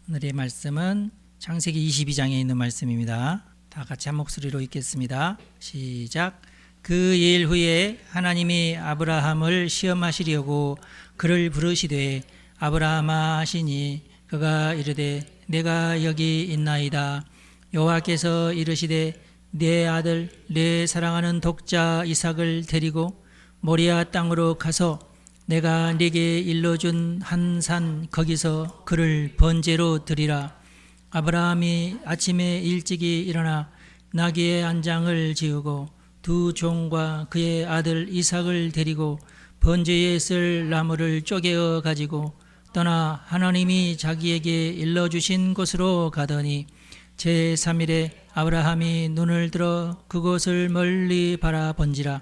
오늘의 말씀은 창세기 22장에 있는 말씀입니다. 다 같이 한 목소리로 읽겠습니다. 시작. 그 일 후에 하나님이 아브라함을 시험하시려고 그를 부르시되 아브라함아 하시니 그가 이르되 내가 여기 있나이다. 여호와께서 이르시되 내 아들 내 사랑하는 독자 이삭을 데리고 모리아 땅으로 가서 내가 네게 일러준 한 산 거기서 그를 번제로 드리라. 아브라함이 아침에 일찍이 일어나 나귀의 안장을 지우고 두 종과 그의 아들 이삭을 데리고 번제에 쓸 나무를 쪼개어 가지고 떠나 하나님이 자기에게 일러주신 곳으로 가더니 제3일에 아브라함이 눈을 들어 그곳을 멀리 바라본지라.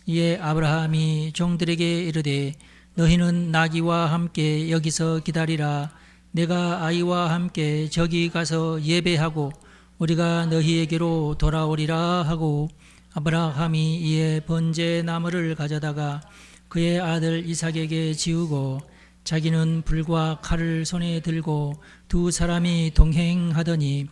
이에 아브라함이 종들에게 이르되 너희는 나귀와 함께 여기서 기다리라. 내가 아이와 함께 저기 가서 예배하고 우리가 너희에게로 돌아오리라 하고 아브라함이 이에 번제 나무를 가져다가 그의 아들 이삭에게 지우고 자기는 불과 칼을 손에 들고 두 사람이 동행하더니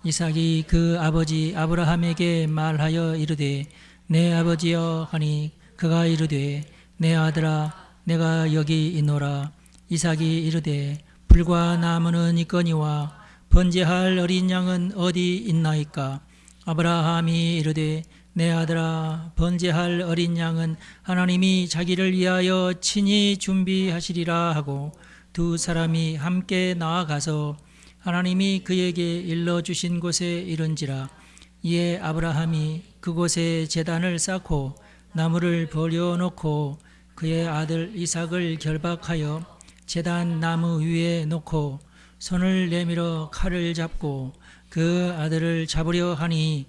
이삭이 그 아버지 아브라함에게 말하여 이르되 내 아버지여 하니 그가 이르되 내 아들아 내가 여기 있노라. 이삭이 이르되 불과 나무는 있거니와 번제할 어린 양은 어디 있나이까. 아브라함이 이르되 내 아들아 번제할 어린 양은 하나님이 자기를 위하여 친히 준비하시리라 하고 두 사람이 함께 나아가서 하나님이 그에게 일러주신 곳에 이른지라. 이에 아브라함이 그곳에 제단을 쌓고 나무를 버려놓고 그의 아들 이삭을 결박하여 제단 나무 위에 놓고 손을 내밀어 칼을 잡고 그 아들을 잡으려 하니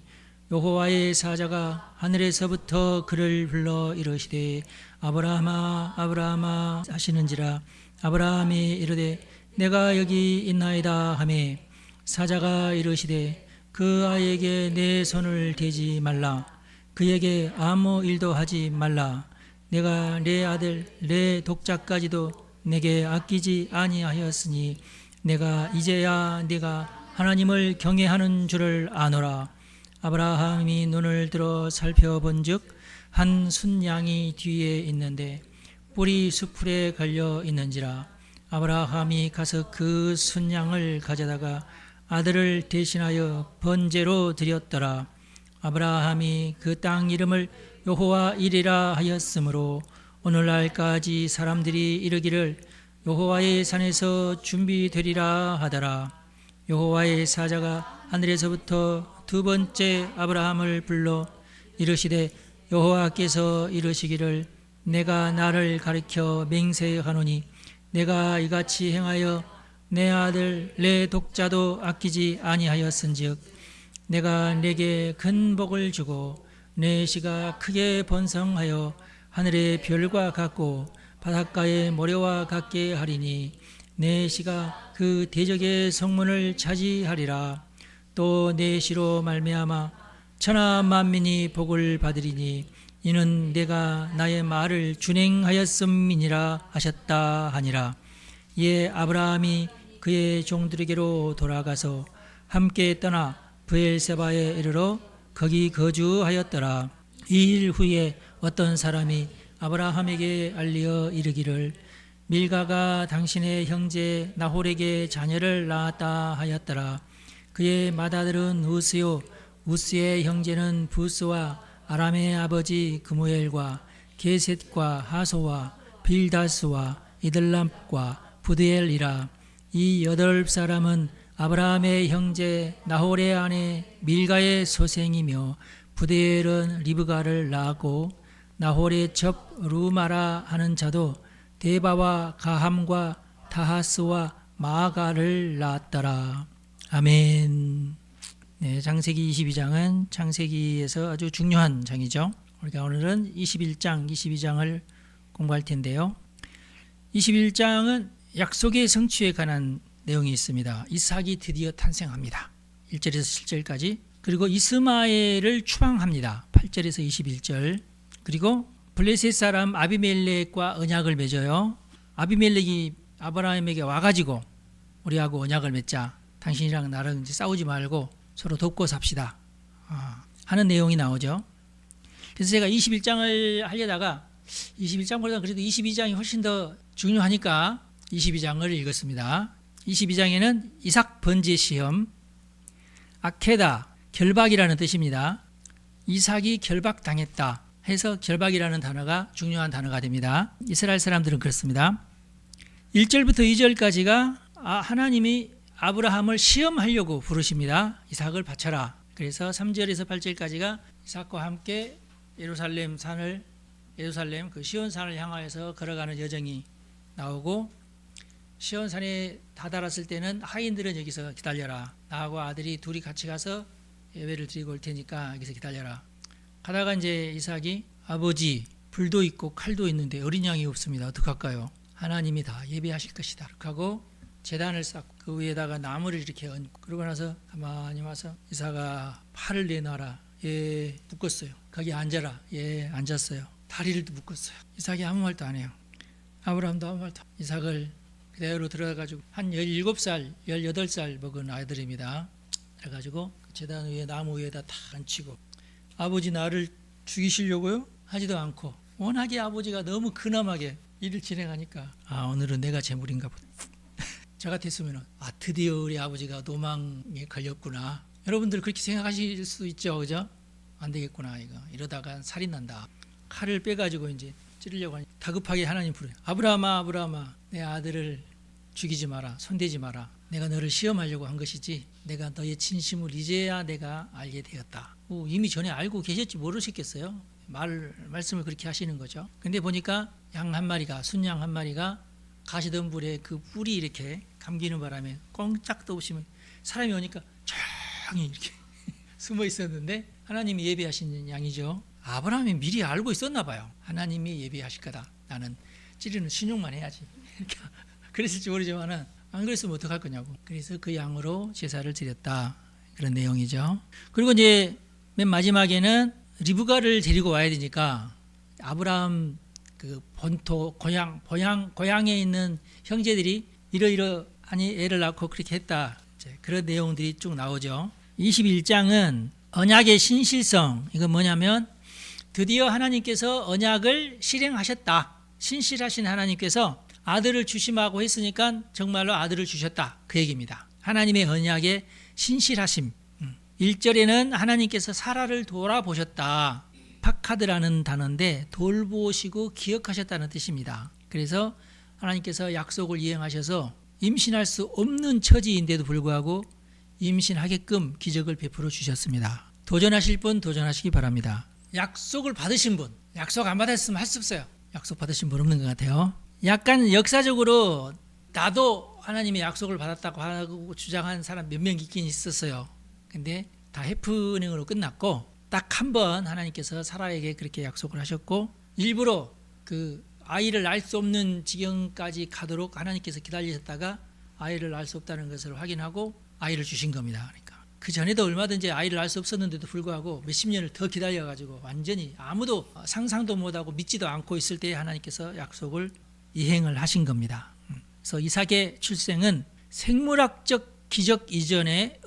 여호와의 사자가 하늘에서부터 그를 불러 이르시되 아브라함아 아브라함아 하시는지라. 아브라함이 이르되 내가 여기 있나이다 하매 사자가 이르시되 그 아이에게 내 손을 대지 말라. 그에게 아무 일도 하지 말라. 내가 내 아들 내 독자까지도 내게 아끼지 아니하였으니 내가 이제야 네가 하나님을 경외하는 줄을 아노라. 아브라함이 눈을 들어 살펴본즉 한 순양이 뒤에 있는데 뿔이 수풀에 걸려 있는지라. 아브라함이 가서 그 순양을 가져다가 아들을 대신하여 번제로 드렸더라. 아브라함이 그 땅 이름을 여호와 이레라 하였으므로 오늘날까지 사람들이 이르기를 여호와의 산에서 준비되리라 하더라. 여호와의 사자가 하늘에서부터 두 번째 아브라함을 불러 이르시되 여호와께서 이르시기를 내가 나를 가리켜 맹세하노니 내가 이같이 행하여 내 아들 내 독자도 아끼지 아니하였은즉 내가 내게 큰 복을 주고 내 씨가 크게 번성하여 하늘의 별과 같고 바닷가의 모래와 같게 하리니 내 씨가 그 대적의 성문을 차지하리라. 또 내 씨로 말미암아 천하 만민이 복을 받으리니 이는 내가 나의 말을 준행하였음이니라 하셨다 하니라. 이에 아브라함이 그의 종들에게로 돌아가서 함께 떠나 브엘세바에 이르러 거기 거주하였더라. 이 일 후에 어떤 사람이 아브라함에게 알리어 이르기를 밀가가 당신의 형제 나홀에게 자녀를 낳았다 하였더라. 그의 맏아들은 우스요 우스의 형제는 부스와 아람의 아버지 그무엘과 게셋과 하소와 빌다스와 이들람과 부드엘이라. 이 8사람은 아브라함의 형제 나홀의 아내 밀가의 소생이며 부드엘은 리브가를 낳았고 나홀의 첩 루마라 하는 자도 데바와 가함과 다하스와 마아가를 낳았더라. 아멘. 네, 창세기 22장은 창세기에서 아주 중요한 장이죠. 우리가 오늘은 21장, 22장을 공부할 텐데요. 21장은 약속의 성취에 관한 내용이 있습니다. 이삭이 드디어 탄생합니다. 1절에서 7절까지. 그리고 이스마엘을 추방합니다. 8절에서 21절. 그리고 블레셋 사람 아비멜렉과 언약을 맺어요. 아비멜렉이 아브라함에게 와가지고 우리하고 언약을 맺자. 당신이랑 나랑 이제 싸우지 말고 서로 돕고 삽시다. 하는 내용이 나오죠. 그래서 제가 21장을 하려다가 21장보다 그래도 22장이 훨씬 더 중요하니까 22장을 읽었습니다. 22장에는 이삭 번제 시험, 아케다, 결박이라는 뜻입니다. 이삭이 결박당했다 해서 결박이라는 단어가 중요한 단어가 됩니다. 이스라엘 사람들은 그렇습니다. 1절부터 2절까지가 하나님이 아브라함을 시험하려고 부르십니다. 이삭을 바쳐라. 그래서 3절에서 8절까지가 이삭과 함께 예루살렘 그 시온산을 향하여서 걸어가는 여정이 나오고, 시온산에 다다랐을 때는 하인들은 여기서 기다려라. 나하고 아들이 둘이 같이 가서 예배를 드리고 올 테니까 여기서 기다려라. 가다가 이제 이삭이 아버지, 불도 있고 칼도 있는데 어린 양이 없습니다. 어떡할까요? 하나님이 다 예배하실 것이다. 그렇게 하고 제단을 쌓고 그 위에다가 나무를 이렇게 얹고, 그러고 나서 가만히 와서 이삭아 팔을 내놔라. 예, 묶었어요. 거기 앉아라. 예, 앉았어요. 다리를 묶었어요. 이삭이 아무 말도 안 해요. 아브라함도 아무 말도 안 해요. 이삭을 그대로 들어가지고 한 17살, 18살 먹은 아이들입니다. 그래가지고 제단 위에 나무 위에다 다 얹히고, 아버지 나를 죽이시려고요? 하지도 않고, 워낙에 아버지가 너무 근엄하게 일을 진행하니까 오늘은 내가 제물인가 보다. 저 같았으면 드디어 우리 아버지가 노망에 걸렸구나. 여러분들 그렇게 생각하실 수 있죠, 그죠? 안 되겠구나 이러다가 살이 난다. 칼을 빼가지고 이제 찌르려고 하니 다급하게 하나님 부르요. 아브라함아, 내 아들을 죽이지 마라. 손대지 마라. 내가 너를 시험하려고 한 것이지 내가 너의 진심을 이제야 내가 알게 되었다. 이미 전에 알고 계셨지 모르셨겠어요? 말씀을 그렇게 하시는 거죠. 근데 보니까 양 한 마리가, 순양 한 마리가 가시덤불에 그 뿔이 이렇게 감기는 바람에 꼼짝도 없이 사람이 오니까 조용히 이렇게 숨어 있었는데, 하나님이 예비하신 양이죠. 아브라함이 미리 알고 있었나 봐요. 하나님이 예비하실 거다. 나는 찌르는 신용만 해야지. 그랬을지 모르지만은 안 그랬으면 어떡할 거냐고. 그래서 그 양으로 제사를 드렸다. 그런 내용이죠. 그리고 이제 맨 마지막에는 리브가를 데리고 와야 되니까 아브라함 그 본토 고향에 있는 형제들이 이러이러하니 애를 낳고 그렇게 했다. 그런 내용들이 쭉 나오죠. 21장은 언약의 신실성, 이건 뭐냐면 드디어 하나님께서 언약을 실행하셨다. 신실하신 하나님께서 아들을 주심하고 했으니까 정말로 아들을 주셨다. 그 얘기입니다. 하나님의 언약의 신실하심. 1절에는 하나님께서 사라를 돌아보셨다. 파카드라는 단어인데 돌보시고 기억하셨다는 뜻입니다. 그래서 하나님께서 약속을 이행하셔서 임신할 수 없는 처지인데도 불구하고 임신하게끔 기적을 베풀어 주셨습니다. 도전하실 분 도전하시기 바랍니다. 약속을 받으신 분, 약속 안 받았으면 할 수 없어요. 약속 받으신 분 없는 것 같아요. 약간 역사적으로 나도 하나님의 약속을 받았다고 하고 주장한 사람 몇 명 있긴 있었어요. 근데 다 해프닝으로 끝났고, 딱 한 번 하나님께서 사라에게 그렇게 약속을 하셨고, 일부러 그 아이를 낳을 수 없는 지경까지 가도록 하나님께서 기다리셨다가 아이를 낳을 수 없다는 것을 확인하고 아이를 주신 겁니다. 그러니까 그 전에도 얼마든지 아이를 낳을 수 없었는데도 불구하고 몇십 년을 더 기다려가지고 완전히 아무도 상상도 못하고 믿지도 않고 있을 때 하나님께서 약속을 이행을 하신 겁니다. 그래서 이삭의 출생은 생물학적 기적 이전에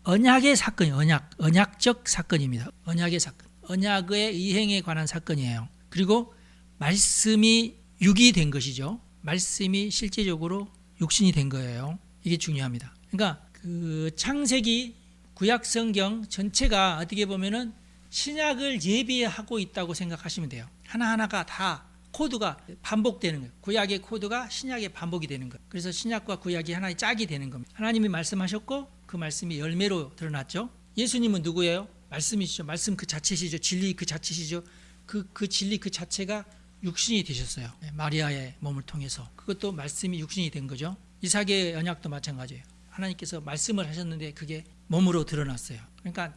언약의 사건이에요. 언약적 사건입니다. 언약의 사건. 언약의 이행에 관한 사건이에요. 그리고 말씀이 육이 된 것이죠. 말씀이 실제적으로 육신이 된 거예요. 이게 중요합니다. 그러니까 그 창세기 구약 성경 전체가 어떻게 보면은 신약을 예비하고 있다고 생각하시면 돼요. 하나하나가 다 코드가 반복되는 거예요. 구약의 코드가 신약의 반복이 되는 거예요. 그래서 신약과 구약이 하나의 짝이 되는 겁니다. 하나님이 말씀하셨고 그 말씀이 열매로 드러났죠. 예수님은 누구예요? 말씀이시죠. 말씀 그 자체시죠. 진리 그 자체시죠. 그 진리 그 자체가 육신이 되셨어요. 마리아의 몸을 통해서. 그것도 말씀이 육신이 된 거죠. 이삭의 언약도 마찬가지예요. 하나님께서 말씀을 하셨는데 그게 몸으로 드러났어요. 그러니까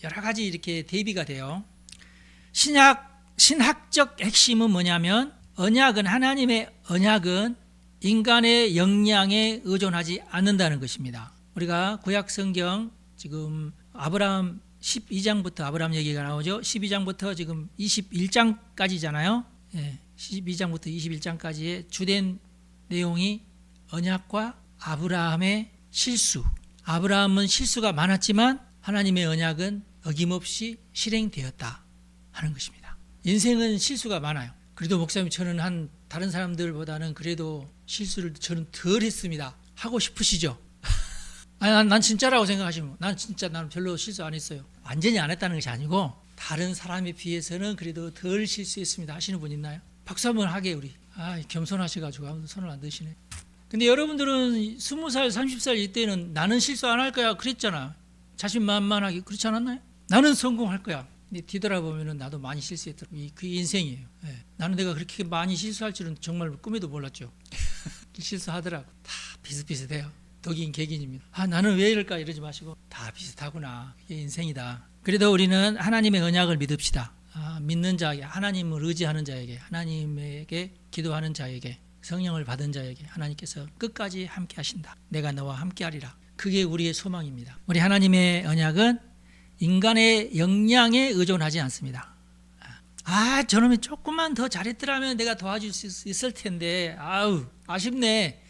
여러 가지 이렇게 대비가 돼요. 신학적 핵심은 뭐냐면 하나님의 언약은 인간의 역량에 의존하지 않는다는 것입니다. 우리가 구약 성경 지금 아브라함 12장부터 아브라함 얘기가 나오죠. 12장부터 지금 21장까지잖아요. 12장부터 21장까지의 주된 내용이 언약과 아브라함의 실수. 아브라함은 실수가 많았지만 하나님의 언약은 어김없이 실행되었다 하는 것입니다. 인생은 실수가 많아요. 그래도 목사님 저는 다른 사람들보다는 그래도 실수를 저는 덜 했습니다. 하고 싶으시죠? 아니, 난 진짜라고 생각하시면 나는 별로 실수 안 했어요. 완전히 안 했다는 것이 아니고 다른 사람에 비해서는 그래도 덜 실수했습니다 하시는 분 있나요? 박수 한번 하게 우리. 겸손하셔가지고 아무도 손을 안 드시네. 근데 여러분들은 20살 30살 이때는 나는 실수 안 할 거야 그랬잖아. 자신만만하게 그렇지 않았나요? 나는 성공할 거야. 근데 뒤돌아보면 나도 많이 실수했더라고요. 그 인생이에요. 나는 내가 그렇게 많이 실수할 줄은 정말 꿈에도 몰랐죠. 실수하더라고. 다 비슷비슷해요. 덕인 객인입니다. 나는 왜 이럴까 이러지 마시고 다 비슷하구나. 이게 인생이다. 그래도 우리는 하나님의 언약을 믿읍시다. 믿는 자에게, 하나님을 의지하는 자에게, 하나님에게 기도하는 자에게, 성령을 받은 자에게 하나님께서 끝까지 함께 하신다. 내가 너와 함께 하리라. 그게 우리의 소망입니다. 우리 하나님의 언약은 인간의 역량에 의존하지 않습니다. 저놈이 조금만 더 잘했더라면 내가 도와줄 수 있을 텐데 아쉽네.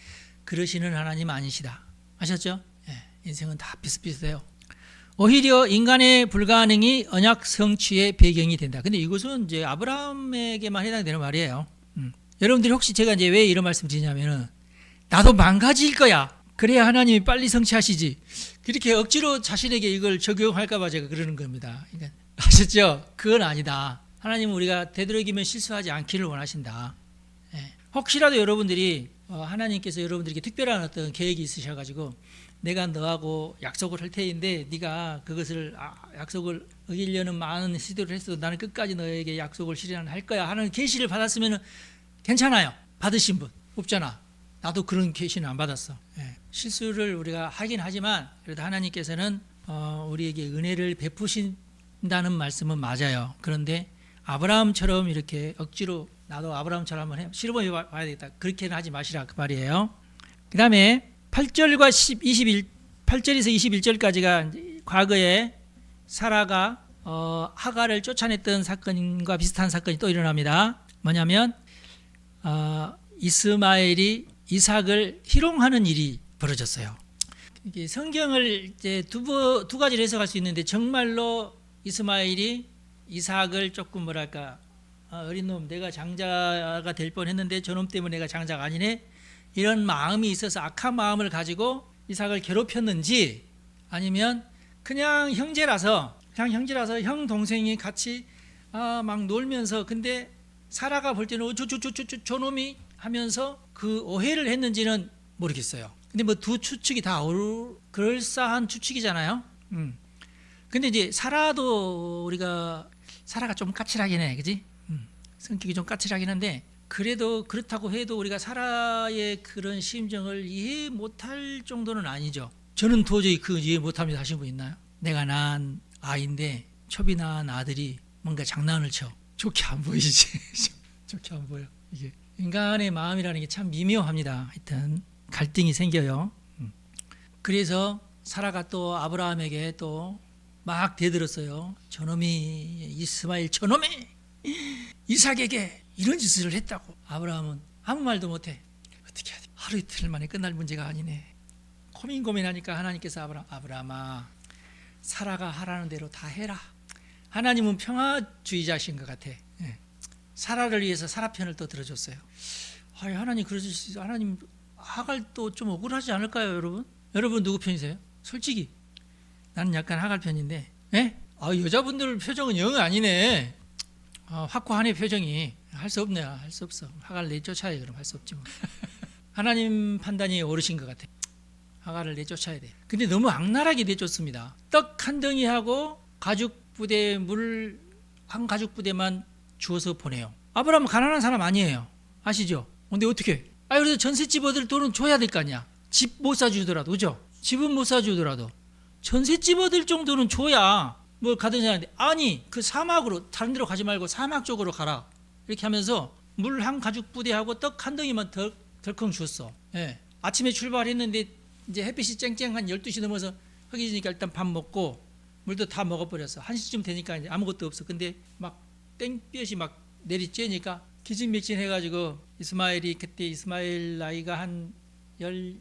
그러시는 하나님 아니시다. 아셨죠? 인생은 다 비슷비슷해요. 오히려 인간의 불가능이 언약 성취의 배경이 된다. 근데 이것은 이제 아브라함에게만 해당되는 말이에요. 여러분들이 혹시 제가 이제 왜 이런 말씀 드리냐면은 나도 망가질 거야. 그래야 하나님이 빨리 성취하시지. 그렇게 억지로 자신에게 이걸 적용할까봐 제가 그러는 겁니다. 그러니까 아셨죠? 그건 아니다. 하나님은 우리가 되도록이면 실수하지 않기를 원하신다. 혹시라도 여러분들이 하나님께서 여러분들에게 특별한 어떤 계획이 있으셔가지고 내가 너하고 약속을 할 테인데 네가 그것을 약속을 어기려는 많은 시도를 했어도 나는 끝까지 너에게 약속을 실현할 거야 하는 계시를 받았으면 괜찮아요. 받으신 분 없잖아. 나도 그런 계시는 안 받았어. 실수를 우리가 하긴 하지만 그래도 하나님께서는 우리에게 은혜를 베푸신다는 말씀은 맞아요. 그런데 아브라함처럼 이렇게 억지로 나도 아브라함처럼 한번 시험해 봐야 되겠다. 그렇게는 하지 마시라 그 말이에요. 그 다음에 8절과 8절에서 21절까지가 과거에 사라가 하갈을 쫓아냈던 사건과 비슷한 사건이 또 일어납니다. 뭐냐면 이스마엘이 이삭을 희롱하는 일이 벌어졌어요. 이게 성경을 이제 두 가지로 해석할 수 있는데 정말로 이스마엘이 이삭을 조금 어린 놈 내가 장자가 될 뻔했는데 저놈 때문에 내가 장자가 아니네 이런 마음이 있어서 악한 마음을 가지고 이삭을 괴롭혔는지 아니면 그냥 형제라서 형 동생이 같이 막 놀면서 근데 사라가 볼 때는 저놈이 하면서 그 오해를 했는지는 모르겠어요. 근데 뭐 두 추측이 다 그럴싸한 추측이잖아요. 근데 이제 사라가 좀 까칠하긴 해, 그지? 성격이 좀 까칠하긴 한데 그래도 그렇다고 해도 우리가 사라의 그런 심정을 이해 못할 정도는 아니죠. 저는 도저히 그 이해 못합니다 하신 분 있나요? 내가 낳은 아이인데 초비 낳은 아들이 뭔가 장난을 쳐. 좋게 안 보이지. 좋게 안 보여. 이게 인간의 마음이라는 게 참 미묘합니다. 하여튼 갈등이 생겨요. 그래서 사라가 또 아브라함에게 또 막 대들었어요. 저놈이 이스마엘 저놈이 이삭에게 이런 짓을 했다고. 아브라함은 아무 말도 못해. 어떻게 해야 돼? 하루 이틀 만에 끝날 문제가 아니네. 고민하니까 하나님께서 아브라함아 사라가 하라는 대로 다 해라. 하나님은 평화주의자신 것 같아. 사라를 위해서 사라 편을 또 들어줬어요. 하나님 그러실 하나님 하갈도 좀 억울하지 않을까요, 여러분? 여러분 누구 편이세요? 솔직히 나는 약간 하갈 편인데, 여자분들 표정은 영 아니네. 확고하네 표정이. 할 수 없네. 할 수 없어. 하갈 내쫓아야 그럼 할 수 없지 뭐. 하나님 판단이 옳으신 것 같아. 하갈을 내쫓아야 돼. 근데 너무 악랄하게 내쫓습니다. 떡 한 덩이하고 가죽 부대 물 한 가죽 부대만 주어서 보내요. 아브라함은 가난한 사람 아니에요. 아시죠? 근데 어떻게? 그래서 전셋집 얻을 돈은 줘야 될 거 아니야. 집 못 사주더라도, 그죠? 집은 못 사주더라도 전셋집 얻을 정도는 줘야 뭘 가든지 하는데 아니 그 사막으로 다른 데로 가지 말고 사막 쪽으로 가라 이렇게 하면서 물 한 가죽 부대하고 떡 한 덩이만 덜컹 주었어. 아침에 출발했는데 이제 햇빛이 쨍쨍한 12시 넘어서 허기지니까 일단 밥 먹고 물도 다 먹어버렸어. 1시쯤 되니까 이제 아무것도 없어. 근데 막 땡볕이 막 내리쬐니까 기진맥진 해가지고 이스마엘 나이가 한 14,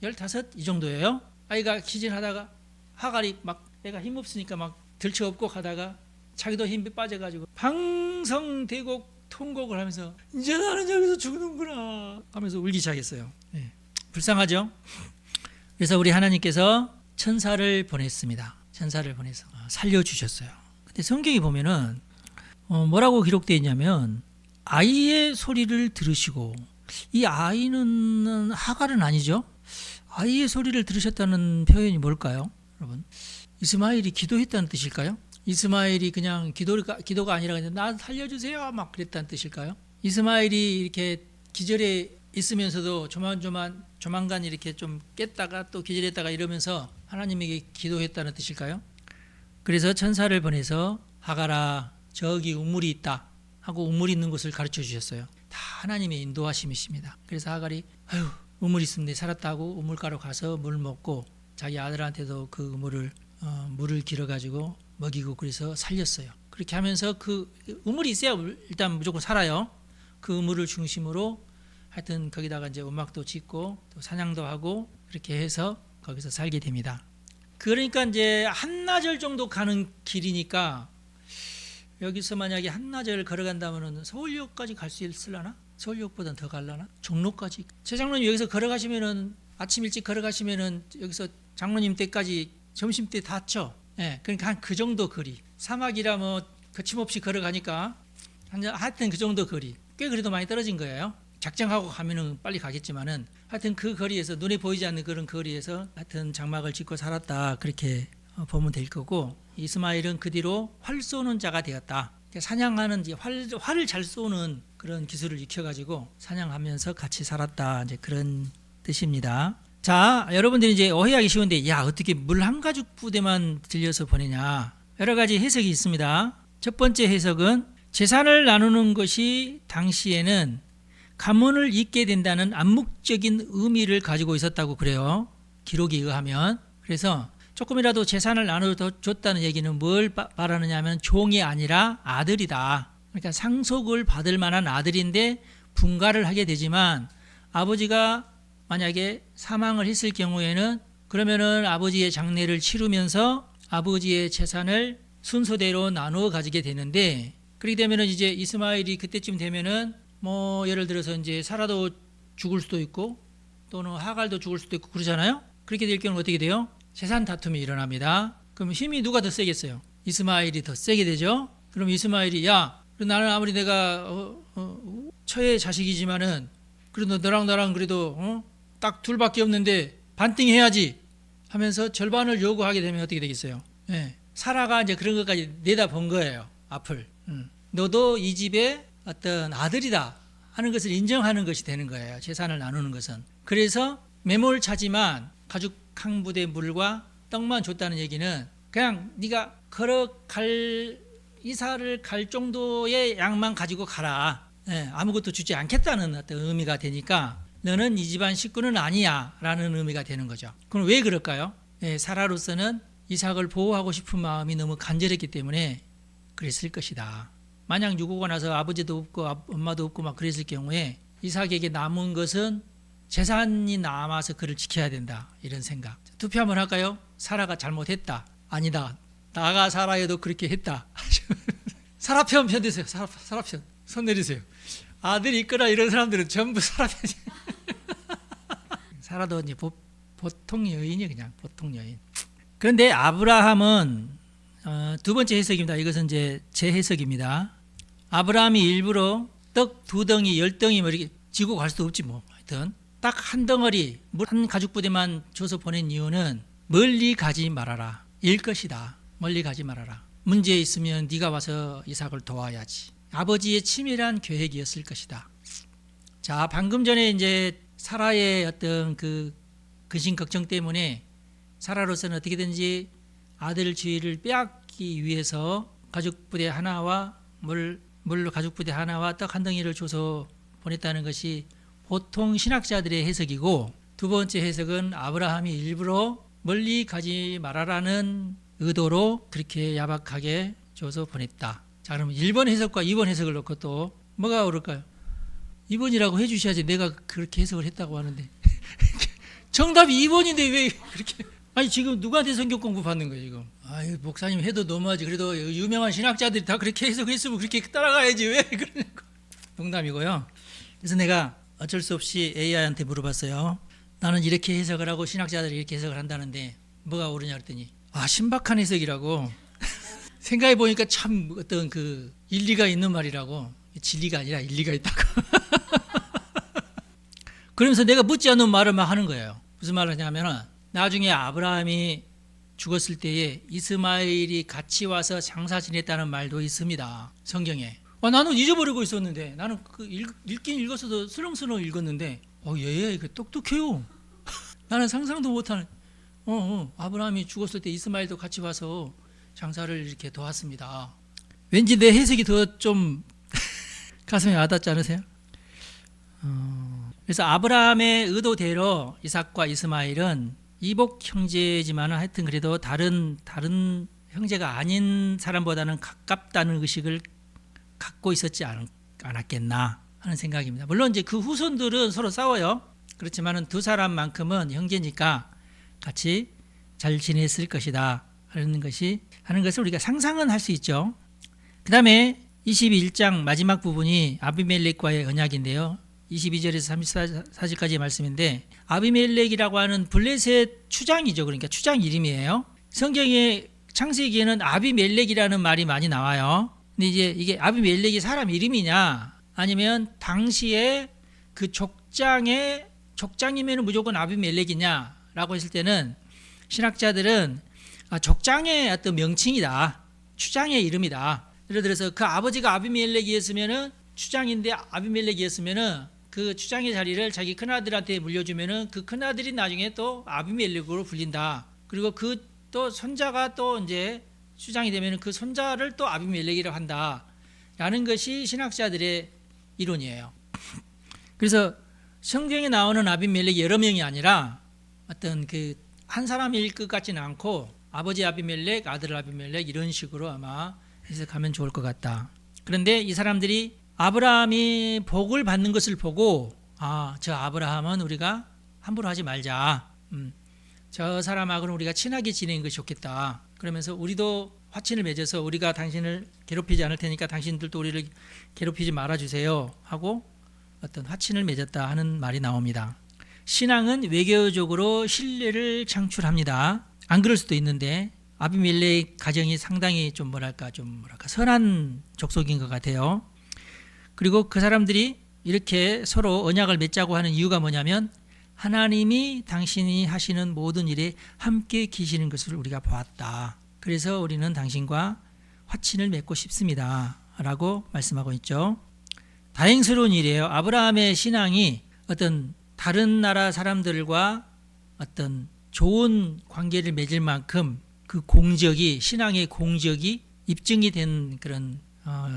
15 이 정도예요. 아이가 기진하다가 하갈이 막 애가 힘없으니까 막 들쳐업고 가다가 자기도 힘이 빠져가지고 방성대곡 통곡을 하면서 이제 나는 여기서 죽는구나 하면서 울기 시작했어요. 네. 불쌍하죠? 그래서 우리 하나님께서 천사를 보냈습니다. 천사를 보내서 살려주셨어요. 근데 성경에 보면은 뭐라고 기록되어 있냐면 아이의 소리를 들으시고, 이 아이는 하갈은 아니죠. 아이의 소리를 들으셨다는 표현이 뭘까요? 여러분, 이스마엘이 기도했다는 뜻일까요? 이스마엘이 그냥 기도가 아니라 그냥 나 살려주세요 막 그랬다는 뜻일까요? 이스마엘이 이렇게 기절해 있으면서도 조만간 이렇게 좀 깼다가 또 기절했다가 이러면서 하나님에게 기도했다는 뜻일까요? 그래서 천사를 보내서 하갈아 저기 우물이 있다 하고 우물이 있는 곳을 가르쳐 주셨어요. 다 하나님의 인도하심이십니다. 그래서 하갈이 아유 우물 있으면 내 살았다 하고 우물가로 가서 물 먹고 자기 아들한테도 그 물을 길어가지고 먹이고 그래서 살렸어요. 그렇게 하면서 그 우물이 있어야 일단 무조건 살아요. 그 우물을 중심으로 하여튼 거기다가 이제 음악도 짓고 또 사냥도 하고 그렇게 해서 거기서 살게 됩니다. 그러니까 이제 한나절 정도 가는 길이니까 여기서 만약에 한나절 걸어간다면은 서울역까지 갈 수 있을라나? 서울역보다는 더 갈라나? 종로까지. 최 장로님 여기서 걸어가시면은 아침 일찍 걸어가시면은 여기서 장로님 때까지 점심 때 닿죠. 예, 그러니까 한 그 정도 거리. 사막이라 뭐 거침없이 걸어가니까 하여튼 그 정도 거리. 꽤 그래도 많이 떨어진 거예요. 작정하고 가면은 빨리 가겠지만은 하여튼 그 거리에서 눈에 보이지 않는 그런 거리에서 하여튼 장막을 짓고 살았다 그렇게 보면 될 거고, 이스마엘은 그 뒤로 활 쏘는 자가 되었다. 사냥하는 활을 잘 쏘는 그런 기술을 익혀가지고 사냥하면서 같이 살았다 이제 그런 뜻입니다. 자, 여러분들이 이제 오해하기 쉬운데 야 어떻게 물 한 가죽 부대만 들려서 보내냐, 여러 가지 해석이 있습니다. 첫 번째 해석은 재산을 나누는 것이 당시에는 가문을 잇게 된다는 암묵적인 의미를 가지고 있었다고 그래요. 기록에 의하면. 그래서 조금이라도 재산을 나눠줬다는 얘기는 뭘 말하느냐 하면 종이 아니라 아들이다. 그러니까 상속을 받을 만한 아들인데 분가를 하게 되지만 아버지가 만약에 사망을 했을 경우에는 그러면은 아버지의 장례를 치르면서 아버지의 재산을 순서대로 나누어 가지게 되는데, 그렇게 되면은 이제 이스마엘이 그때쯤 되면은 뭐 예를 들어서 이제 사라도 죽을 수도 있고 또는 하갈도 죽을 수도 있고 그러잖아요. 그렇게 될 경우는 어떻게 돼요? 재산 다툼이 일어납니다. 그럼 힘이 누가 더 세겠어요? 이스마엘이 더 세게 되죠. 그럼 이스마엘이 야 나는 아무리 내가 처의 자식이지만은 그래도 너랑 나랑 그래도 딱 둘밖에 없는데 반띵해야지 하면서 절반을 요구하게 되면 어떻게 되겠어요? 네. 사라가 이제 그런 것까지 내다본 거예요. 앞을. 너도 이 집의 어떤 아들이다 하는 것을 인정하는 것이 되는 거예요. 재산을 나누는 것은. 그래서 매몰차지만 가죽 한 부대 물과 떡만 줬다는 얘기는 그냥 네가 이사를 갈 정도의 양만 가지고 가라. 네, 아무것도 주지 않겠다는 어떤 의미가 되니까 너는 이 집안 식구는 아니야 라는 의미가 되는 거죠. 그럼 왜 그럴까요? 네, 사라로서는 이삭을 보호하고 싶은 마음이 너무 간절했기 때문에 그랬을 것이다. 만약 유고가 나서 아버지도 없고 엄마도 없고 막 그랬을 경우에 이삭에게 남은 것은 재산이 남아서 그를 지켜야 된다 이런 생각. 투표 한번 할까요? 사라가 잘못했다. 아니다. 나가 사라여도 그렇게 했다. 사라 편 되세요. 사라 편. 손 내리세요. 아들이 있거나 이런 사람들은 전부 사라 편이. 사라도 이제 보통 여인이 그냥 보통 여인. 그런데 아브라함은 두 번째 해석입니다. 이것은 이제 제 해석입니다. 아브라함이 일부러 떡 2덩이 10덩이 뭐 이렇게 지고 갈 수도 없지 뭐. 하여튼 딱 한 덩어리 물 한 가죽 부대만 줘서 보낸 이유는 멀리 가지 말아라. 일 것이다. 멀리 가지 말아라. 문제 있으면 네가 와서 이삭을 도와야지. 아버지의 치밀한 계획이었을 것이다. 자, 방금 전에 이제 사라의 어떤 그 근심 걱정 때문에 사라로서는 어떻게든지 아들 지위를 빼앗기 위해서 가죽 부대 하나와 물로 가죽 부대 하나와 떡 한 덩이를 줘서 보냈다는 것이 보통 신학자들의 해석이고, 두 번째 해석은 아브라함이 일부러 멀리 가지 말아라는 의도로 그렇게 야박하게 줘서 보냈다. 자, 그럼 1번 해석과 2번 해석을 놓고 또 뭐가 옳을까요? 2번이라고 해주셔야지 내가 그렇게 해석을 했다고 하는데 정답이 2번인데 왜 그렇게 아니 지금 누구한테 성경 공부 받는 거예요 지금? 아유 목사님 해도 너무하지. 그래도 유명한 신학자들이 다 그렇게 해석했으면 그렇게 따라가야지 왜 그러는 거. 농담이고요. 그래서 내가 어쩔 수 없이 AI한테 물어봤어요. 나는 이렇게 해석을 하고 신학자들이 이렇게 해석을 한다는데 뭐가 옳으냐 그랬더니 신박한 해석이라고 생각해 보니까 참 어떤 그 일리가 있는 말이라고. 진리가 아니라 일리가 있다고. 그러면서 내가 묻지 않는 말을 막 하는 거예요. 무슨 말을 하냐면은 나중에 아브라함이 죽었을 때에 이스마엘이 같이 와서 장사 지냈다는 말도 있습니다. 성경에. 나는 잊어버리고 있었는데 나는 그 읽긴 읽었어도 슬렁슬렁 읽었는데 얘 똑똑해요. 나는 상상도 못하는 아브라함이 죽었을 때 이스마엘도 같이 와서 장사를 이렇게 도왔습니다. 왠지 내 해석이 더 좀 가슴에 와닿지 않으세요? 그래서 아브라함의 의도대로 이삭과 이스마엘은 이복 형제지만 하여튼 그래도 다른 형제가 아닌 사람보다는 가깝다는 의식을 갖고 있었지 않았겠나 하는 생각입니다. 물론 이제 그 후손들은 서로 싸워요. 그렇지만은 두 사람만큼은 형제니까 같이 잘 지냈을 것이다 하는 것을 우리가 상상은 할 수 있죠. 그 다음에 21장 마지막 부분이 아비멜렉과의 언약인데요. 22절에서 34절까지의 말씀인데 아비멜렉이라고 하는 블레셋 추장이죠. 그러니까 추장 이름이에요. 성경의 창세기에는 아비멜렉이라는 말이 많이 나와요. 근데 이제 이게 아비멜렉이 사람 이름이냐 아니면 당시에 그 족장이면 무조건 아비멜렉이냐라고 했을 때는 신학자들은 족장의 어떤 명칭이다. 추장의 이름이다. 예를 들어서 그 아버지가 아비멜렉이었으면은 추장인데 아비멜렉이었으면은 그 추장의 자리를 자기 큰아들한테 물려주면은 그 큰아들이 나중에 또 아비멜렉으로 불린다. 그리고 그 또 손자가 또 이제 추장이 되면은 그 손자를 또 아비멜렉이라고 한다. 라는 것이 신학자들의 이론이에요. 그래서 성경에 나오는 아비멜렉이 여러 명이 아니라 어떤 그 한 사람일 것 같지는 않고 아버지 아비멜렉, 아들 아비멜렉 이런 식으로 아마 해석하면 좋을 것 같다. 그런데 이 사람들이 아브라함이 복을 받는 것을 보고 저 아브라함은 우리가 함부로 하지 말자. 저 사람하고는 우리가 친하게 지내는 것이 좋겠다. 그러면서 우리도 화친을 맺어서 우리가 당신을 괴롭히지 않을 테니까 당신들도 우리를 괴롭히지 말아주세요 하고 어떤 화친을 맺었다 하는 말이 나옵니다. 신앙은 외교적으로 신뢰를 창출합니다. 안 그럴 수도 있는데 아비멜렉 가정이 상당히 좀 선한 족속인 것 같아요. 그리고 그 사람들이 이렇게 서로 언약을 맺자고 하는 이유가 뭐냐면 하나님이 당신이 하시는 모든 일에 함께 계시는 것을 우리가 보았다. 그래서 우리는 당신과 화친을 맺고 싶습니다. 라고 말씀하고 있죠. 다행스러운 일이에요. 아브라함의 신앙이 어떤 다른 나라 사람들과 어떤 좋은 관계를 맺을 만큼 그 공적이 신앙의 공적이 입증이 된 그런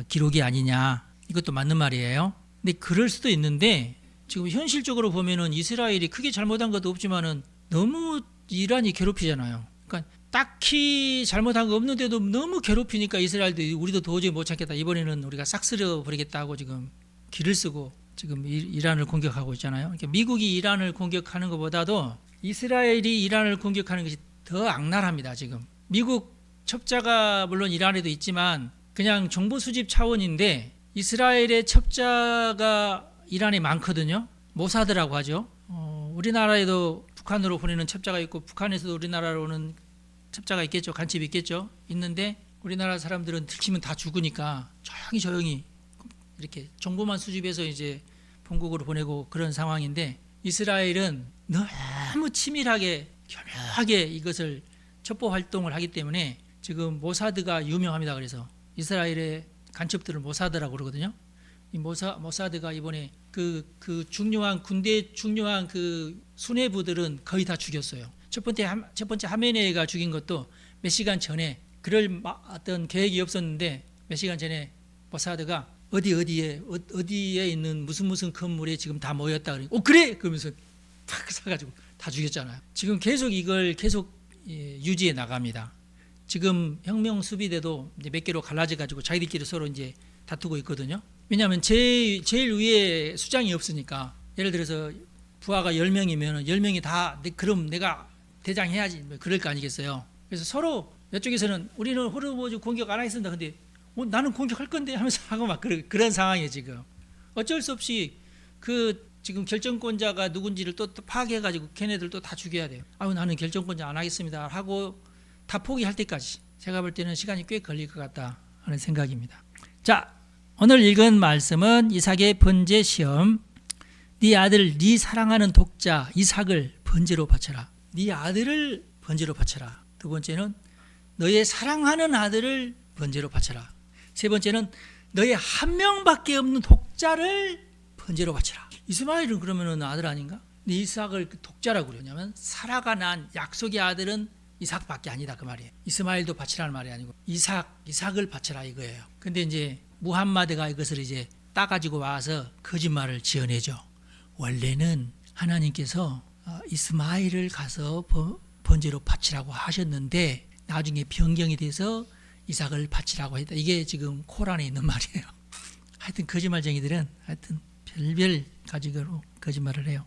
기록이 아니냐. 이것도 맞는 말이에요. 근데 그럴 수도 있는데 지금 현실적으로 보면은 이스라엘이 크게 잘못한 것도 없지만은 너무 이란이 괴롭히잖아요. 그러니까 딱히 잘못한 거 없는데도 너무 괴롭히니까 이스라엘도 우리도 도저히 못 참겠다. 이번에는 우리가 싹 쓸어 버리겠다고 지금 기를 쓰고 지금 이란을 공격하고 있잖아요. 그러니까 미국이 이란을 공격하는 것보다도 이스라엘이 이란을 공격하는 것이 더 악랄합니다. 지금 미국 첩자가 물론 이란에도 있지만 그냥 정보 수집 차원인데 이스라엘의 첩자가 이란에 많거든요. 모사드라고 하죠. 우리나라에도 북한으로 보내는 첩자가 있고 북한에서도 우리나라로 오는 첩자가 있겠죠. 간첩이 있겠죠. 있는데 우리나라 사람들은 들키면 다 죽으니까 조용히 이렇게 정보만 수집해서 이제 본국으로 보내고 그런 상황인데 이스라엘은 너무 치밀하게 교묘하게 이것을 첩보 활동을 하기 때문에 지금 모사드가 유명합니다. 그래서 이스라엘의 간첩들을 모사드라고 그러거든요. 이 모사드가 이번에 그 중요한 군대 중요한 그 수뇌부들은 거의 다 죽였어요. 첫 번째 하메네이가 죽인 것도 몇 시간 전에 그럴 어떤 계획이 없었는데 몇 시간 전에 모사드가 어디에 있는 무슨 건물에 지금 다 모였다 그러니까 그래 그러면서 탁 사가지고 다 죽였잖아요. 지금 이걸 계속 유지해 나갑니다. 지금 혁명 수비대도 이제 몇 개로 갈라져 가지고 자기들끼리 서로 이제 다투고 있거든요. 왜냐하면 제일 위에 수장이 없으니까. 예를 들어서 부하가 10명이면 10명이 다 그럼 내가 대장해야지 그럴 거 아니겠어요. 그래서 서로 이쪽에서는 우리는 호르무즈 공격 안 하겠습니다. 근데 나는 공격할 건데 하면서 하고 막 그런 상황이에요 지금. 어쩔 수 없이 지금 결정권자가 누군지를 또 파악해가지고 걔네들 또 다 죽여야 돼요. 나는 결정권자 안 하겠습니다 하고 다 포기할 때까지 제가 볼 때는 시간이 꽤 걸릴 것 같다 하는 생각입니다. 자, 오늘 읽은 말씀은 이삭의 번제 시험. 네 아들, 네 사랑하는 독자 이삭을 번제로 바쳐라. 네 아들을 번제로 바쳐라. 두 번째는 너의 사랑하는 아들을 번제로 바쳐라. 세 번째는 너의 한 명밖에 없는 독자를 번제로 바쳐라. 이스마엘은 그러면은 아들 아닌가? 근데 이삭을 독자라고 그러냐면 사라가 난 약속의 아들은 이삭밖에 아니다 그 말이에요. 이스마엘도 바치라는 말이 아니고 이삭을 바쳐라 이거예요. 근데 이제 무함마드가 이것을 이제 따가지고 와서 거짓말을 지어내죠. 원래는 하나님께서 이스마엘을 가서 번제로 바치라고 하셨는데 나중에 변경이 돼서 이삭을 바치라고 했다. 이게 지금 코란에 있는 말이에요. 하여튼 거짓말쟁이들은 하여튼 별별 가지로 거짓말을 해요.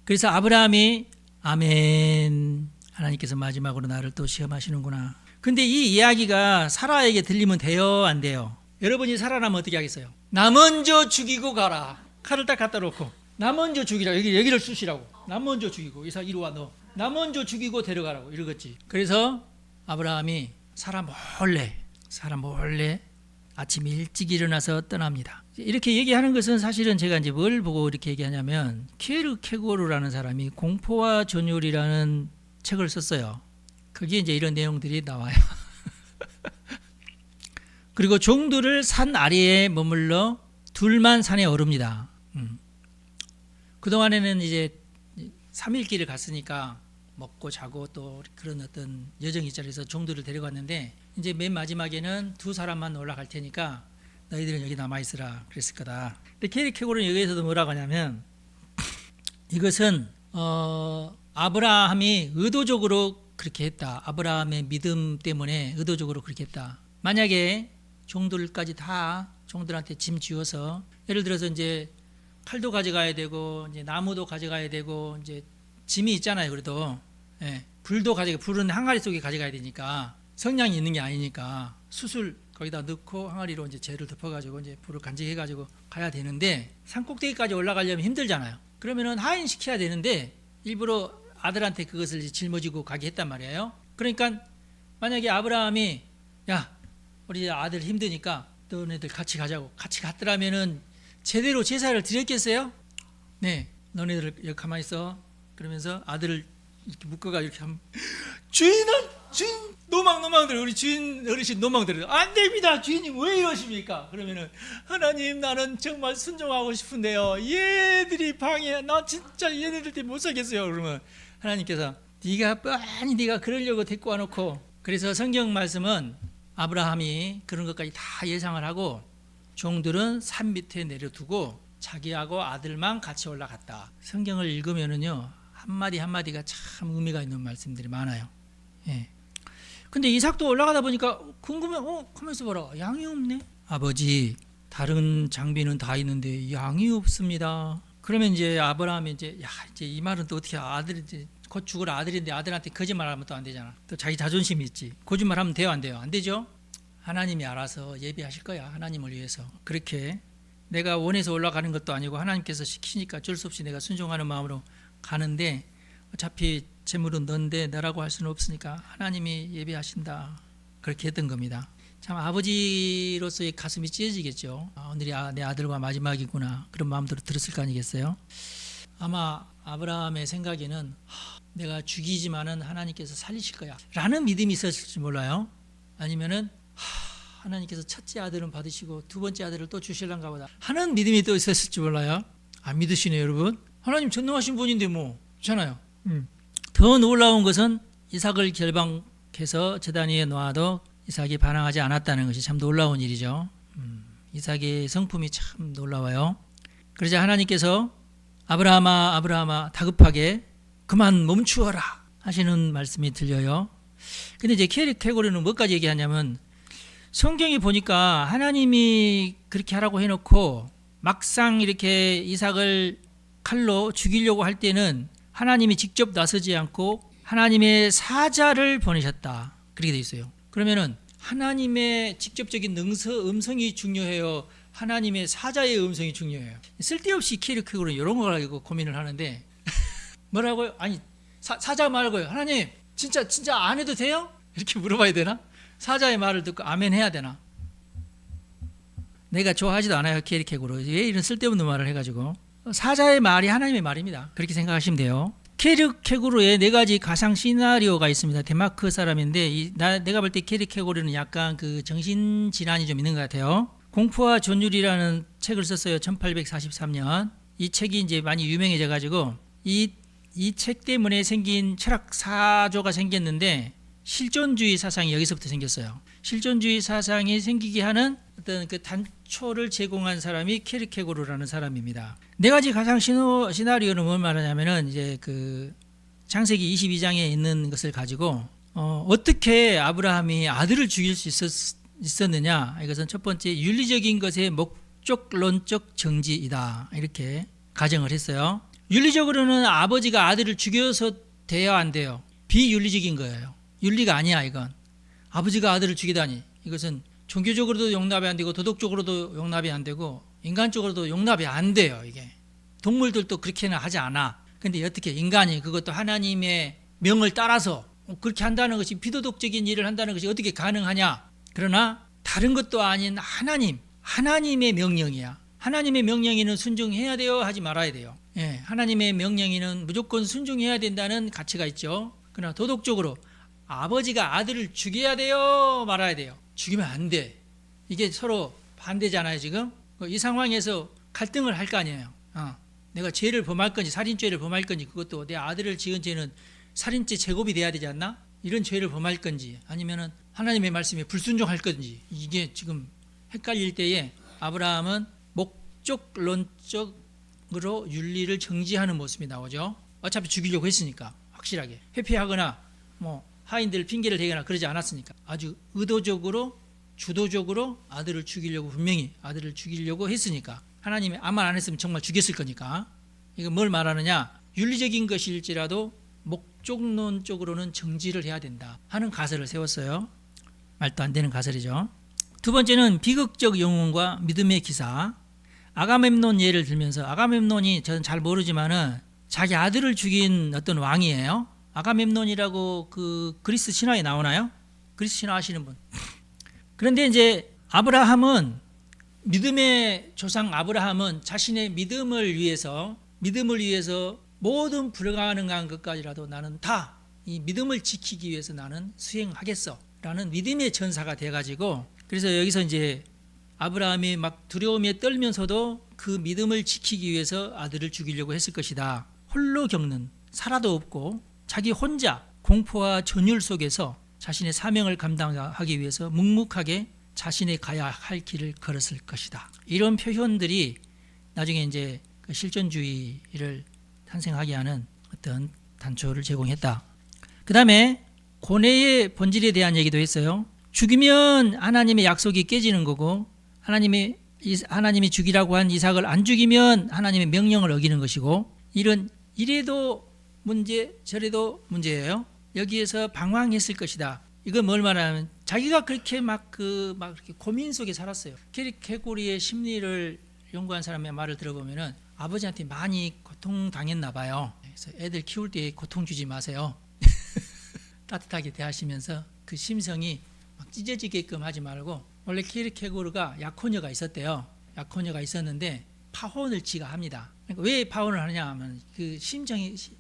그래서 아브라함이 아멘, 하나님께서 마지막으로 나를 또 시험하시는구나. 근데 이 이야기가 사라에게 들리면 돼요 안 돼요? 여러분이 사라라면 어떻게 하겠어요? 나 먼저 죽이고 가라. 칼을 딱 갖다 놓고 나 먼저 죽이라. 여기를 쑤시라고. 나 먼저 죽이고 이삭 이리 와 너. 나 먼저 죽이고 데려가라고 이러겠지. 그래서 아브라함이 사라 몰래 아침 일찍 일어나서 떠납니다. 이렇게 얘기하는 것은 사실은 제가 이제 뭘 보고 이렇게 얘기하냐면 키에르케고르라는 사람이 공포와 전율이라는 책을 썼어요. 거기에 이제 이런 내용들이 나와요. 그리고 종들을 산 아래에 머물러 둘만 산에 오릅니다. 그동안에는 이제 3일길을 갔으니까 먹고 자고 또 그런 어떤 여정 일자리에서 종들을 데려갔는데 이제 맨 마지막에는 두 사람만 올라갈 테니까 너희들은 여기 남아있으라 그랬을 거다. 근데 키에르케고르는 여기에서도 뭐라고 하냐면 이것은 아브라함이 의도적으로 그렇게 했다. 아브라함의 믿음 때문에 의도적으로 그렇게 했다. 만약에 종들까지 다 종들한테 짐 쥐어서 예를 들어서 이제 칼도 가져가야 되고 이제 나무도 가져가야 되고 이제 짐이 있잖아요. 그래도 불도 불은 항아리 속에 가져가야 되니까 성냥이 있는 게 아니니까 숯을 거기다 넣고 항아리로 이제 재를 덮어가지고 이제 불을 간직해가지고 가야 되는데 산 꼭대기까지 올라가려면 힘들잖아요. 그러면은 하인시켜야 되는데 일부러 아들한테 그것을 짊어지고 가게 했단 말이에요. 그러니까 만약에 아브라함이 야 우리 아들 힘드니까 너네들 같이 가자고 같이 갔더라면은 제대로 제사를 드렸겠어요? 네, 너네들 여기 가만히 있어. 그러면서 아들을 이렇게 묶어가 이렇게 하면 주인 노망들 우리 주인 어르신 노망들 안 됩니다. 주인님 왜 이러십니까? 그러면은 하나님 나는 정말 순종하고 싶은데요. 얘들이 방해 나 진짜 얘네들 때문에 못 살겠어요. 그러면 하나님께서 네가 그러려고 데리고 와놓고 그래서 성경 말씀은 아브라함이 그런 것까지 다 예상을 하고 종들은 산 밑에 내려두고 자기하고 아들만 같이 올라갔다. 성경을 읽으면은요 한마디 한마디가 참 의미가 있는 말씀들이 많아요. 예. 근데 이삭도 올라가다 보니까 궁금해. 가만있어 봐라. 양이 없네. 아버지 다른 장비는 다 있는데 양이 없습니다. 그러면 이제 아브라함이 이제 이 말은 또 어떻게 아들이 곧 죽을 아들인데 아들한테 거짓말하면 또 안 되잖아. 또 자기 자존심이 있지. 거짓말하면 돼요 안 돼요? 안 되죠. 하나님이 알아서 예비하실 거야. 하나님을 위해서. 그렇게 내가 원해서 올라가는 것도 아니고 하나님께서 시키니까 어쩔 수 없이 내가 순종하는 마음으로 가는데 어차피 재물은 넌데 너라고 할 수는 없으니까 하나님이 예비하신다. 그렇게 했던 겁니다. 참 아버지로서의 가슴이 찢어지겠죠. 오늘이 내 아들과 마지막이구나. 그런 마음대로 들었을 거 아니겠어요? 아마 아브라함의 생각에는 내가 죽이지만은 하나님께서 살리실 거야 라는 믿음이 있었을지 몰라요. 아니면은 하나님께서 첫째 아들은 받으시고 두 번째 아들을 또 주실란가 보다 하는 믿음이 또 있었을지 몰라요. 안 믿으시네요 여러분. 하나님 전능하신 분인데 뭐 그렇잖아요. 더 놀라운 것은 이삭을 결방해서 제단 위에 놓아도 이삭이 반항하지 않았다는 것이 참 놀라운 일이죠. 이삭의 성품이 참 놀라워요. 그러자 하나님께서 아브라함아 다급하게 그만 멈추어라 하시는 말씀이 들려요. 근데 이제 키에르케고르는 뭐까지 얘기하냐면 성경에 보니까 하나님이 그렇게 하라고 해놓고 막상 이렇게 이삭을 칼로 죽이려고 할 때는 하나님이 직접 나서지 않고 하나님의 사자를 보내셨다. 그렇게 돼 있어요. 그러면은 하나님의 직접적인 음성이 중요해요? 하나님의 사자의 음성이 중요해요? 쓸데없이 키르케고르는 이런 걸 가지고 고민을 하는데 뭐라고요? 아니 사자 말고요. 하나님 진짜 안 해도 돼요? 이렇게 물어봐야 되나? 사자의 말을 듣고 아멘 해야 되나? 내가 좋아하지도 않아요. 키르케고르. 왜 이런 쓸데없는 말을 해가지고. 사자의 말이 하나님의 말입니다. 그렇게 생각하시면 돼요. 키르케고르의 네 가지 가상 시나리오가 있습니다. 데마크 사람인데 내가 볼 때 키르케고르는 약간 그 정신질환이 좀 있는 것 같아요. 공포와 전율이라는 책을 썼어요. 1843년. 이 책이 이제 많이 유명해져 가지고 이 책 때문에 생긴 철학 사조가 생겼는데 실존주의 사상이 여기서부터 생겼어요. 실존주의 사상이 생기게 하는 어떤 그 단초를 제공한 사람이 키르케고르라는 사람입니다. 네 가지 가상 시나리오는 뭘 말하냐면은 이제 그 창세기 22장에 있는 것을 가지고 어떻게 아브라함이 아들을 죽일 수 있었느냐? 이것은 첫 번째 윤리적인 것의 목적론적 정지이다. 이렇게 가정을 했어요. 윤리적으로는 아버지가 아들을 죽여서 돼야 안 돼요. 비윤리적인 거예요. 윤리가 아니야 이건. 아버지가 아들을 죽이다니. 이것은 종교적으로도 용납이 안 되고 도덕적으로도 용납이 안 되고 인간적으로도 용납이 안 돼요. 이게 동물들도 그렇게는 하지 않아. 근데 어떻게 인간이 그것도 하나님의 명을 따라서 그렇게 한다는 것이 비도덕적인 일을 한다는 것이 어떻게 가능하냐. 그러나 다른 것도 아닌 하나님의 명령이야. 하나님의 명령에는 순종해야 돼요, 하지 말아야 돼요. 예, 하나님의 명령에는 무조건 순종해야 된다는 가치가 있죠. 그러나 도덕적으로 아버지가 아들을 죽여야 돼요, 말아야 돼요? 죽이면 안 돼. 이게 서로 반대잖아요. 지금 이 상황에서 갈등을 할 거 아니에요. 내가 죄를 범할 건지 살인죄를 범할 건지, 그것도 내 아들을 지은 죄는 살인죄 제곱이 돼야 되지 않나? 이런 죄를 범할 건지, 아니면은 하나님의 말씀에 불순종할 건지, 이게 지금 헷갈릴 때에 아브라함은 목적론적으로 윤리를 정지하는 모습이 나오죠. 어차피 죽이려고 했으니까 확실하게 회피하거나 뭐 하인들 핑계를 대거나 그러지 않았으니까 아주 의도적으로 주도적으로 아들을 죽이려고, 분명히 아들을 죽이려고 했으니까, 하나님이 아마 안 했으면 정말 죽였을 거니까. 이거 뭘 말하느냐? 윤리적인 것일지라도 목적론적으로는 정지를 해야 된다 하는 가설을 세웠어요. 말도 안 되는 가설이죠. 두 번째는 비극적 영웅과 믿음의 기사. 아가멤논 예를 들면서, 아가멤논이 저는 잘 모르지만은 자기 아들을 죽인 어떤 왕이에요. 아가멤논이라고 그 그리스 신화에 나오나요? 그리스 신화 아시는 분? 그런데 이제 아브라함은, 믿음의 조상 아브라함은 자신의 믿음을 위해서 모든 불가능한 것까지라도 나는 다 이 믿음을 지키기 위해서 나는 수행하겠어 라는 믿음의 전사가 돼가지고, 그래서 여기서 이제 아브라함이 막 두려움에 떨면서도 그 믿음을 지키기 위해서 아들을 죽이려고 했을 것이다. 홀로 겪는, 살아도 없고 자기 혼자 공포와 전율 속에서 자신의 사명을 감당하기 위해서 묵묵하게 자신의 가야 할 길을 걸었을 것이다. 이런 표현들이 나중에 이제 그 실존주의를 탄생하게 하는 어떤 단초를 제공했다. 그 다음에 고뇌의 본질에 대한 얘기도 했어요. 죽이면 하나님의 약속이 깨지는 거고, 하나님이 죽이라고 한 이삭을 안 죽이면 하나님의 명령을 어기는 것이고, 이래도 문제 저래도 문제예요. 여기에서 방황했을 것이다. 이건 뭘 말하냐면 자기가 그렇게 막 이렇게 고민 속에 살았어요. 키르케고르의 심리를 연구한 사람의 말을 들어보면은 아버지한테 많이 고통당했나 봐요. 그래서 애들 키울 때 고통 주지 마세요. 따뜻하게 대하시면서 그 심성이 막 찢어지게끔 하지 말고. 원래 키르케고르가 약혼녀가 있었대요. 약혼녀가 있었는데 파혼을 지가 합니다. 그러니까 왜 파혼을 하느냐 하면 그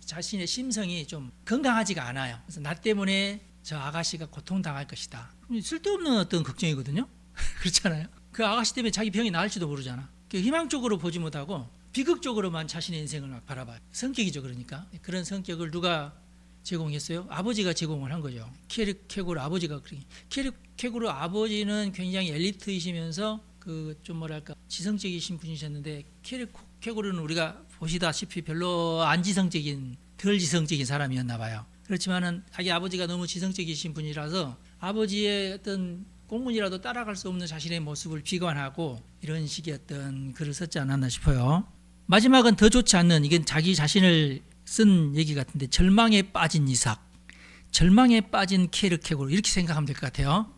자신의 심성이 좀 건강하지가 않아요. 그래서 나 때문에 저 아가씨가 고통당할 것이다. 쓸데없는 어떤 걱정이거든요. 그렇잖아요. 그 아가씨 때문에 자기 병이 나을지도 모르잖아. 희망적으로 보지 못하고 비극적으로만 자신의 인생을 막 바라봐요. 성격이죠. 그러니까 그런 성격을 누가 제공했어요? 아버지가 제공을 한 거죠. 키르케고르 아버지가. 키르케고르 아버지는 굉장히 엘리트이시면서 그 좀 뭐랄까 지성적이신 분이셨는데, 키르케고르는 우리가 보시다시피 별로 안 지성적인, 덜 지성적인 사람이었나 봐요. 그렇지만은 자기 아버지가 너무 지성적이신 분이라서 아버지의 어떤 꽁문이라도 따라갈 수 없는 자신의 모습을 비관하고 이런 식의 어떤 글을 썼지 않았나 싶어요. 마지막은 더 좋지 않는, 이건 자기 자신을 쓴 얘기 같은데, 절망에 빠진 이삭, 절망에 빠진 케르케고르, 이렇게 생각하면 될 것 같아요.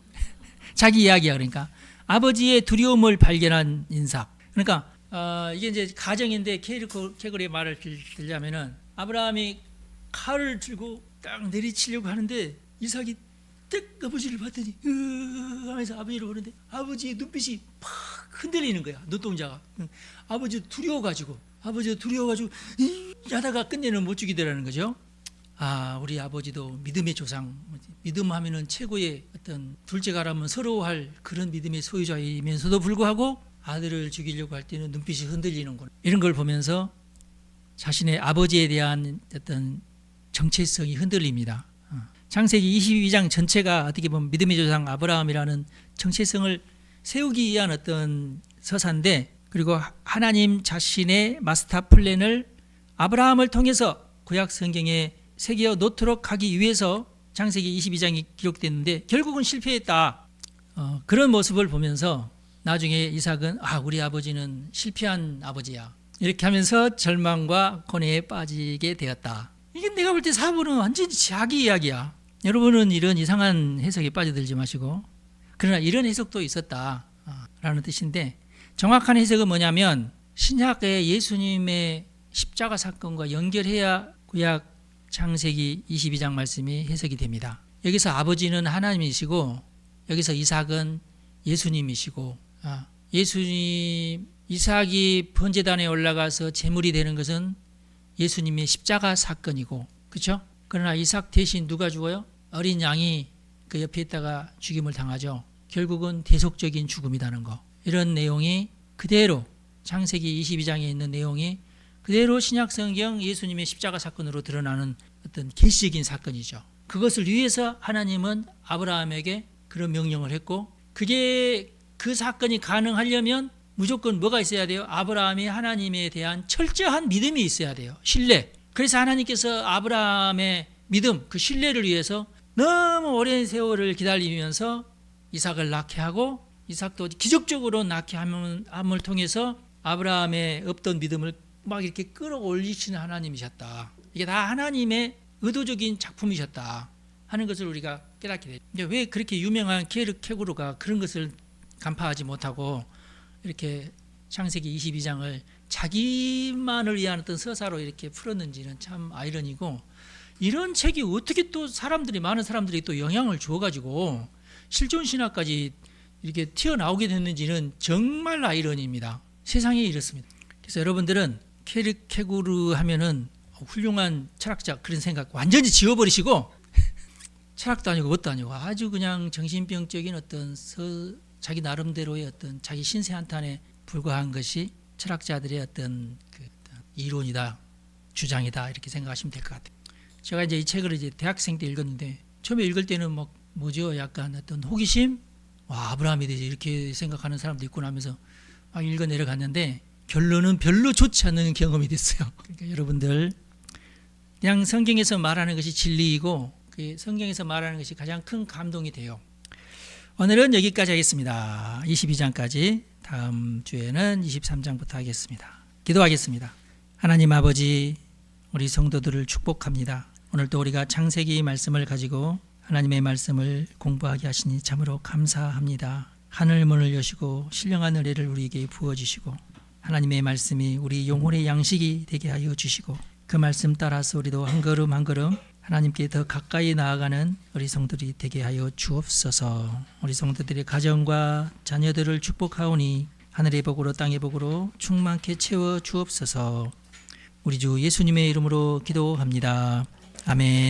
자기 이야기야. 그러니까 아버지의 두려움을 발견한 이삭. 그러니까 이게 이제 가정인데 케르케고르의 말을 들자면은, 아브라함이 칼을 들고 딱 내리치려고 하는데 이삭이 딱 아버지를 봤더니 하면서 아버지를 보는데 아버지의 눈빛이 팍 흔들리는 거야. 눈동자가. 아버지 두려워가지고 야다가 끝내는 못 죽이더라는 거죠. 우리 아버지도 믿음의 조상, 믿음하면은 최고의 어떤 둘째가라면 서러워할 그런 믿음의 소유자이면서도 불구하고 아들을 죽이려고 할 때는 눈빛이 흔들리는구나. 이런 걸 보면서 자신의 아버지에 대한 어떤 정체성이 흔들립니다. 창세기 22장 전체가 어떻게 보면 믿음의 조상 아브라함이라는 정체성을 세우기 위한 어떤 서사인데, 그리고 하나님 자신의 마스터 플랜을 아브라함을 통해서 구약 성경에 새겨 놓도록 하기 위해서 창세기 22장이 기록됐는데 결국은 실패했다. 그런 모습을 보면서 나중에 이삭은 우리 아버지는 실패한 아버지야, 이렇게 하면서 절망과 고뇌에 빠지게 되었다. 이게 내가 볼 때 사부는 완전히 자기 이야기야. 여러분은 이런 이상한 해석에 빠져들지 마시고, 그러나 이런 해석도 있었다 라는 뜻인데, 정확한 해석은 뭐냐면 신약의 예수님의 십자가 사건과 연결해야 구약 창세기 22장 말씀이 해석이 됩니다. 여기서 아버지는 하나님이시고 여기서 이삭은 예수님이시고, 예수님 이삭이 번제단에 올라가서 제물이 되는 것은 예수님의 십자가 사건이고, 그렇죠? 그러나 이삭 대신 누가 죽어요? 어린 양이 그 옆에 있다가 죽임을 당하죠. 결국은 대속적인 죽음이라는 거. 이런 내용이 그대로 창세기 22장에 있는 내용이 그대로 신약성경 예수님의 십자가 사건으로 드러나는 어떤 계시적인 사건이죠. 그것을 위해서 하나님은 아브라함에게 그런 명령을 했고, 그게 그 사건이 가능하려면 무조건 뭐가 있어야 돼요? 아브라함이 하나님에 대한 철저한 믿음이 있어야 돼요. 신뢰. 그래서 하나님께서 아브라함의 믿음, 그 신뢰를 위해서 너무 오랜 세월을 기다리면서 이삭을 낳게 하고, 이삭도 기적적으로 낳게 함을 통해서 아브라함의 없던 믿음을 막 이렇게 끌어올리시는 하나님이셨다. 이게 다 하나님의 의도적인 작품이셨다 하는 것을 우리가 깨닫게 돼요. 왜 그렇게 유명한 케르케고르가 그런 것을 간파하지 못하고 이렇게 창세기 22장을 자기만을 위한 어떤 서사로 이렇게 풀었는지는 참 아이러니고, 이런 책이 어떻게 또 많은 사람들이 또 영향을 주어가지고 실존신학까지 이렇게 튀어나오게 됐는지는 정말 아이러니입니다. 세상이 이렇습니다. 그래서 여러분들은 케르케고르 하면은 훌륭한 철학자 그런 생각 완전히 지워버리시고, 철학도 아니고 뭣도 아니고 아주 그냥 정신병적인 어떤 자기 나름대로의 어떤 자기 신세 한탄에 불과한 것이 철학자들의 어떤 이론이다, 주장이다, 이렇게 생각하시면 될 것 같아요. 제가 이제 이 책을 이제 대학생 때 읽었는데, 처음에 읽을 때는 뭐죠? 약간 어떤 호기심? 아브라함에 대해서 이렇게 생각하는 사람도 있구나 하면서 막 읽어 내려갔는데, 결론은 별로 좋지 않은 경험이 됐어요. 그러니까 여러분들, 그냥 성경에서 말하는 것이 진리이고, 그 성경에서 말하는 것이 가장 큰 감동이 돼요. 오늘은 여기까지 하겠습니다. 22장까지. 다음 주에는 23장부터 하겠습니다. 기도하겠습니다. 하나님 아버지, 우리 성도들을 축복합니다. 오늘도 우리가 창세기 말씀을 가지고 하나님의 말씀을 공부하게 하시니 참으로 감사합니다. 하늘 문을 여시고 신령한 은혜를 우리에게 부어주시고, 하나님의 말씀이 우리 영혼의 양식이 되게 하여 주시고, 그 말씀 따라서 우리도 한 걸음 한 걸음 하나님께 더 가까이 나아가는 우리 성도들이 되게 하여 주옵소서. 우리 성도들의 가정과 자녀들을 축복하오니 하늘의 복으로 땅의 복으로 충만케 채워 주옵소서. 우리 주 예수님의 이름으로 기도합니다. 아멘.